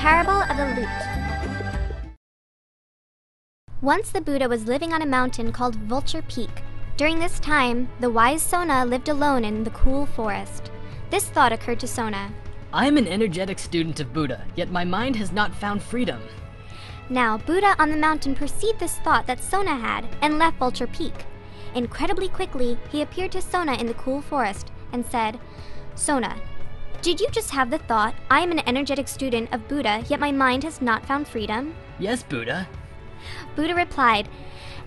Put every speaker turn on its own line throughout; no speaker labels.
Parable of the Lute. Once the Buddha was living on a mountain called Vulture Peak. During this time, the wise Sona lived alone in the cool forest. This thought occurred to Sona.
I am an energetic student of Buddha, yet my mind has not found freedom.
Now, Buddha on the mountain perceived this thought that Sona had and left Vulture Peak. Incredibly quickly, he appeared to Sona in the cool forest and said, Sona, did you just have the thought, I am an energetic student of Buddha, yet my mind has not found freedom?
Yes, Buddha.
Buddha replied,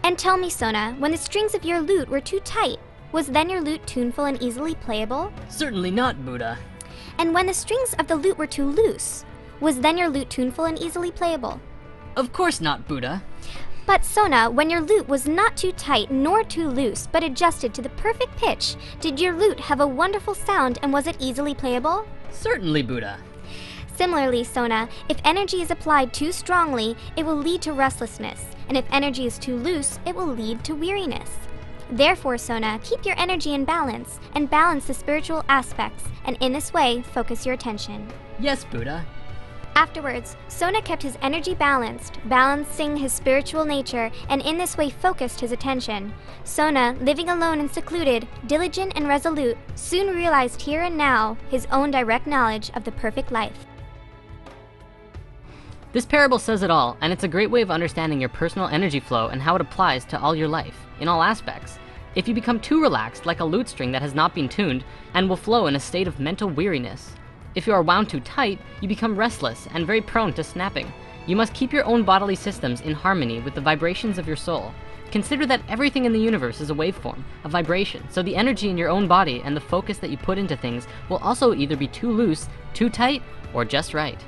and tell me, Sona, when the strings of your lute were too tight, was then your lute tuneful and easily playable?
Certainly not, Buddha.
And when the strings of the lute were too loose, was then your lute tuneful and easily playable?
Of course not, Buddha.
But Sona, when your lute was not too tight nor too loose, but adjusted to the perfect pitch, did your lute have a wonderful sound and was it easily playable?
Certainly, Buddha.
Similarly, Sona, if energy is applied too strongly, it will lead to restlessness, and if energy is too loose, it will lead to weariness. Therefore, Sona, keep your energy in balance, and balance the spiritual aspects, and in this way, focus your attention.
Yes, Buddha.
Afterwards, Sona kept his energy balanced, balancing his spiritual nature, and in this way focused his attention. Sona, living alone and secluded, diligent and resolute, soon realized here and now his own direct knowledge of the perfect life.
This parable says it all, and it's a great way of understanding your personal energy flow and how it applies to all your life, in all aspects. If you become too relaxed, like a lute string that has not been tuned, and will flow in a state of mental weariness. If you are wound too tight, you become restless and very prone to snapping. You must keep your own bodily systems in harmony with the vibrations of your soul. Consider that everything in the universe is a waveform, a vibration, so the energy in your own body and the focus that you put into things will also either be too loose, too tight, or just right.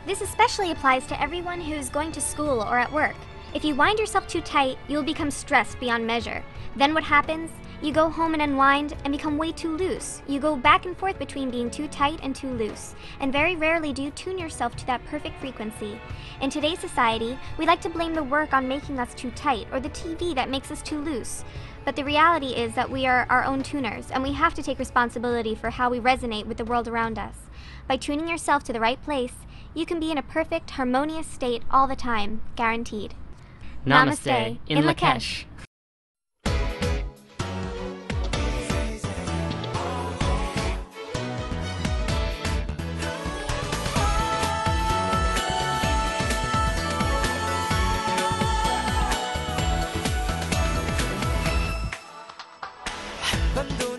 This especially applies to everyone who is going to school or at work. If you wind yourself too tight, you will become stressed beyond measure. Then what happens? You go home and unwind and become way too loose. You go back and forth between being too tight and too loose. And very rarely do you tune yourself to that perfect frequency. In today's society, we like to blame the work on making us too tight or the TV that makes us too loose. But the reality is that we are our own tuners, and we have to take responsibility for how we resonate with the world around us. By tuning yourself to the right place, you can be in a perfect, harmonious state all the time, guaranteed.
Namaste, in Lakesh.
Cuando